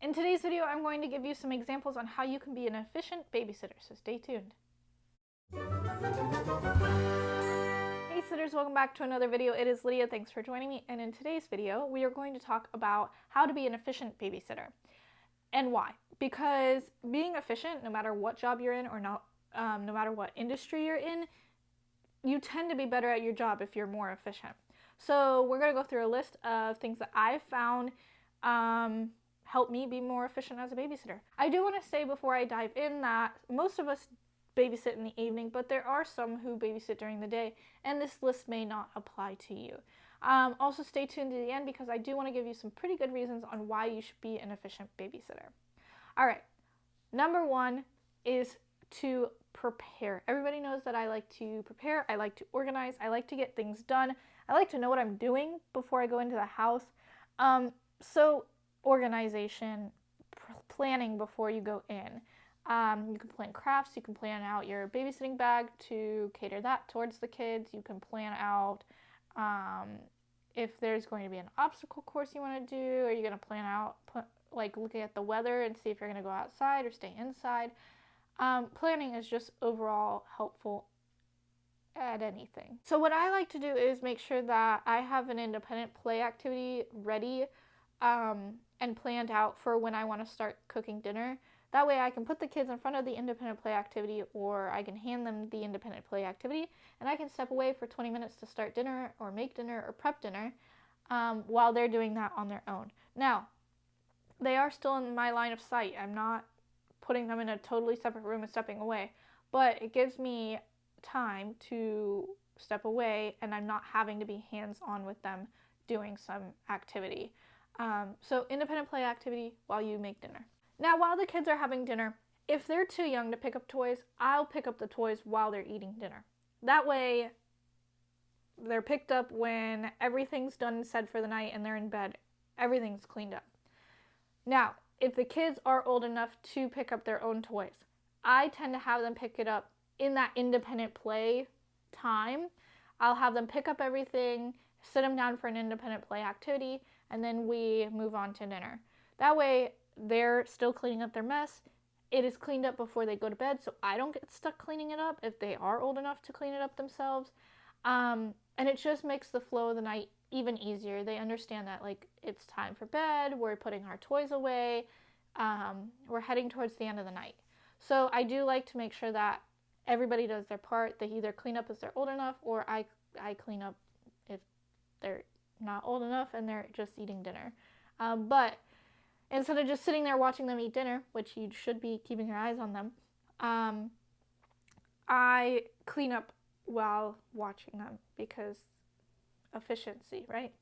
In today's video, I'm going to give you some examples on how you can be an efficient babysitter, so stay tuned. Hey sitters, welcome back to another video. It is Lydia, thanks for joining me, and in today's video, we are going to talk about how to be an efficient babysitter. And why? Because being efficient, no matter what job you're in or not, no matter what industry you're in, you tend to be better at your job if you're more efficient. So we're going to go through a list of things that I've found help me be more efficient as a babysitter. I do want to say before I dive in that most of us babysit in the evening, but there are some who babysit during the day, and this list may not apply to you. Also stay tuned to the end because I do want to give you some pretty good reasons on why you should be an efficient babysitter. All right, number one is to prepare. Everybody knows that I like to prepare, I like to organize, I like to get things done, I like to know what I'm doing before I go into the house. So organization, planning before you go in. You can plan crafts, you can plan out your babysitting bag to cater that towards the kids. You can plan out if there's going to be an obstacle course you want to do, or you're going to plan out, like looking at the weather and see if you're going to go outside or stay inside. Planning is just overall helpful at anything. So what I like to do is make sure that I have an independent play activity ready and planned out for when I want to start cooking dinner. That way I can put the kids in front of the independent play activity, or I can hand them the independent play activity, and I can step away for 20 minutes to start dinner or make dinner or prep dinner while they're doing that on their own. Now, they are still in my line of sight. I'm not putting them in a totally separate room and stepping away, but it gives me time to step away and I'm not having to be hands-on with them doing some activity. So independent play activity while you make dinner. Now, while the kids are having dinner, if they're too young to pick up toys, I'll pick up the toys while they're eating dinner. That way, they're picked up when everything's done and said for the night and they're in bed. Everything's cleaned up. Now, if the kids are old enough to pick up their own toys, I tend to have them pick it up in that independent play time. I'll have them pick up everything, sit them down for an independent play activity, and then we move on to dinner. That way, they're still cleaning up their mess. It is cleaned up before they go to bed, so I don't get stuck cleaning it up if they are old enough to clean it up themselves. And it just makes the flow of the night even easier. They understand that, like, it's time for bed, we're putting our toys away, we're heading towards the end of the night. So I do like to make sure that everybody does their part. They either clean up if they're old enough, or I clean up if they're not old enough and they're just eating dinner. But instead of just sitting there watching them eat dinner, which you should be keeping your eyes on them, I clean up while watching them because efficiency, right?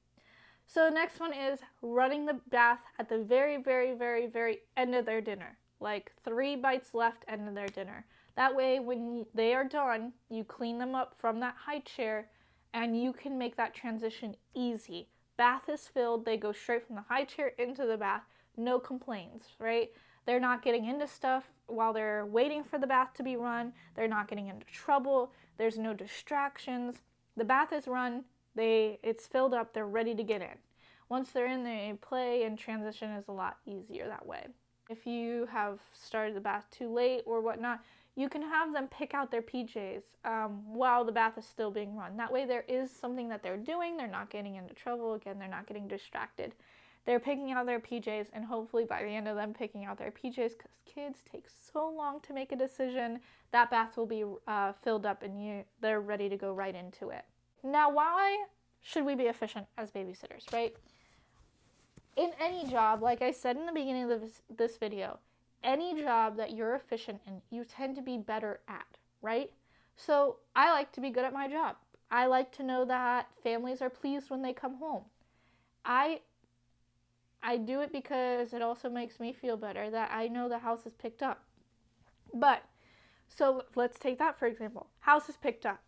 So the next one is running the bath at the very, very, very, very end of their dinner. Like 3 bites left, end of their dinner. That way, when they are done, you clean them up from that high chair and you can make that transition easy. Bath is filled, they go straight from the high chair into the bath, no complaints, right? They're not getting into stuff while they're waiting for the bath to be run. They're not getting into trouble. There's no distractions. The bath is run, it's filled up, they're ready to get in. Once they're in, they play, and transition is a lot easier that way. If you have started the bath too late or whatnot, you can have them pick out their PJs while the bath is still being run. That way there is something that they're doing, they're not getting into trouble, again, they're not getting distracted. They're picking out their PJs, and hopefully by the end of them picking out their PJs, because kids take so long to make a decision, that bath will be filled up and they're ready to go right into it. Now, why should we be efficient as babysitters, right? In any job, like I said in the beginning of this video, any job that you're efficient in, you tend to be better at, right? So I like to be good at my job. I like to know that families are pleased when they come home. I do it because it also makes me feel better that I know the house is picked up. But, so let's take that for example. House is picked up.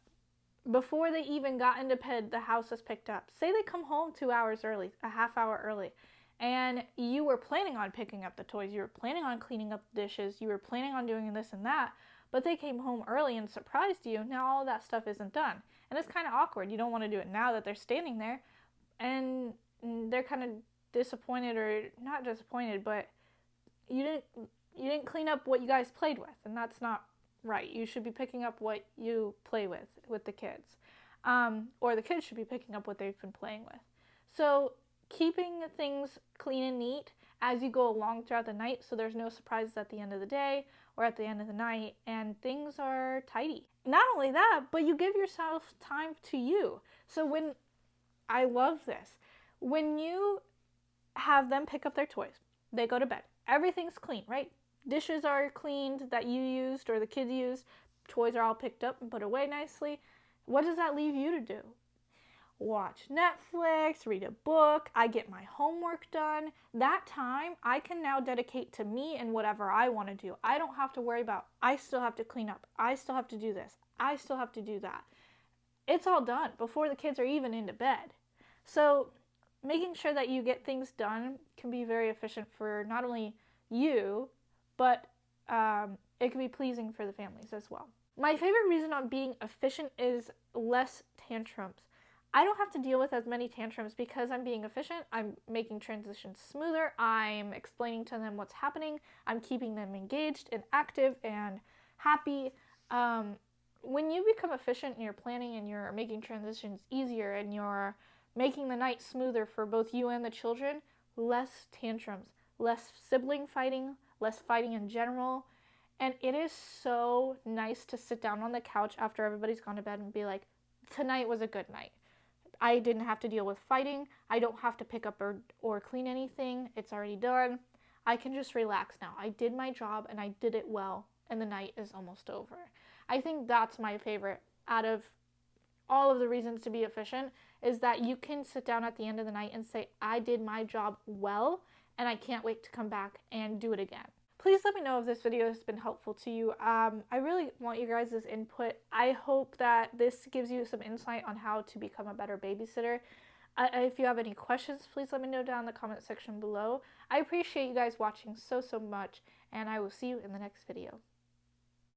Before they even got into bed, the house is picked up. Say they come home 2 hours early, a half hour early, and you were planning on picking up the toys, you were planning on cleaning up the dishes, you were planning on doing this and that, but they came home early and surprised you. Now all that stuff isn't done. And it's kind of awkward. You don't want to do it now that they're standing there, and they're kind of disappointed, or not disappointed, but you didn't clean up what you guys played with, and that's not right. You should be picking up what you play with the kids, or the kids should be picking up what they've been playing with. So keeping things clean and neat as you go along throughout the night, so there's no surprises at the end of the day or at the end of the night, and things are tidy. Not only that, but you give yourself time to you. So when, I love this, when you have them pick up their toys, they go to bed, everything's clean, right? Dishes are cleaned that you used or the kids used, toys are all picked up and put away nicely. What does that leave you to do? Watch Netflix, read a book, I get my homework done. That time I can now dedicate to me and whatever I want to do. I don't have to worry about, I still have to clean up, I still have to do this, I still have to do that. It's all done before the kids are even into bed. So making sure that you get things done can be very efficient for not only you, but it can be pleasing for the families as well. My favorite reason on being efficient is less tantrums. I don't have to deal with as many tantrums because I'm being efficient. I'm making transitions smoother. I'm explaining to them what's happening. I'm keeping them engaged and active and happy. When you become efficient in your planning and you're making transitions easier and you're making the night smoother for both you and the children, less tantrums, less sibling fighting, less fighting in general. And it is so nice to sit down on the couch after everybody's gone to bed and be like, tonight was a good night. I didn't have to deal with fighting. I don't have to pick up or clean anything. It's already done. I can just relax now. I did my job and I did it well, and the night is almost over. I think that's my favorite out of all of the reasons to be efficient, is that you can sit down at the end of the night and say, I did my job well, and I can't wait to come back and do it again. Please let me know if this video has been helpful to you. I really want you guys' input. I hope that this gives you some insight on how to become a better babysitter. If you have any questions, please let me know down in the comment section below. I appreciate you guys watching so much, and I will see you in the next video.